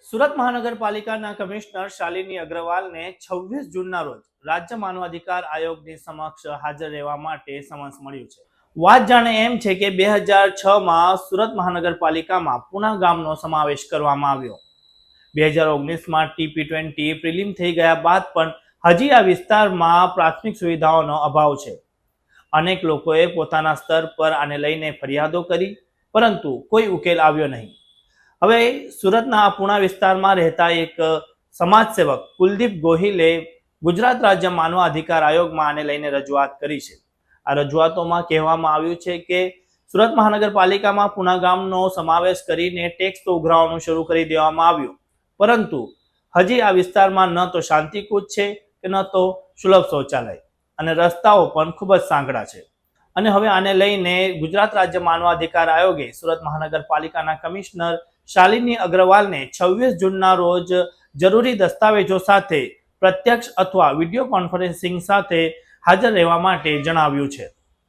સુરત મહાનગરપાલિકાના કમિશનર શાલિની અગ્રવાલને 26 જૂનના રોજ રાજ્ય માનવાધિકાર આયોગની સમક્ષ હાજર રહેવા માટે સમન્સ મળ્યું છે। વાત જાણે એમ છે કે 2006માં સુરત મહાનગરપાલિકામાં પુના ગામનો સમાવેશ કરવામાં આવ્યો। 2019માં TP20 પ્રિલિમ થઈ ગયા બાદ પણ હજી આ વિસ્તારમાં પ્રાથમિક સુવિધાઓનો અભાવ છે। અનેક લોકોએ પોતાના સ્તર પર આને લઈને ફરિયાદો કરી, પરંતુ કોઈ ઉકેલ આવ્યો નહીં। હવે સુરતના પુણા વિસ્તારમાં રહેતા એક સમાજસેવક કુલદીપ ગોહિલે ગુજરાત રાજ્ય માનવ અધિકાર આયોગમાં આને લઈને રજૂઆત કરી છે। આ રજૂઆતોમાં કહેવામાં આવ્યું છે કે સુરત મહાનગરપાલિકામાં પુના ગામનો સમાવેશ કરીને ટેક્સ તો ઉઘરાવવાનું શરૂ કરી દેવામાં આવ્યું, પરંતુ હજી આ વિસ્તારમાં ન તો શાંતિકૂચ છે કે ન તો સુલભ શૌચાલય, અને રસ્તાઓ પણ ખૂબ જ સાંકડા છે। અને હવે આને લઈને ગુજરાત રાજ્ય માનવ અધિકાર આયોગે સુરત મહાનગરપાલિકાના કમિશનર શાલિની અગ્રવાલને 26 જૂનના રોજ જરૂરી દસ્તાવેજો સાથે પ્રત્યક્ષ અથવા વિડીયો કોન્ફરન્સિંગ સાથે હાજર રહેવા માટે જણાવ્યું છે।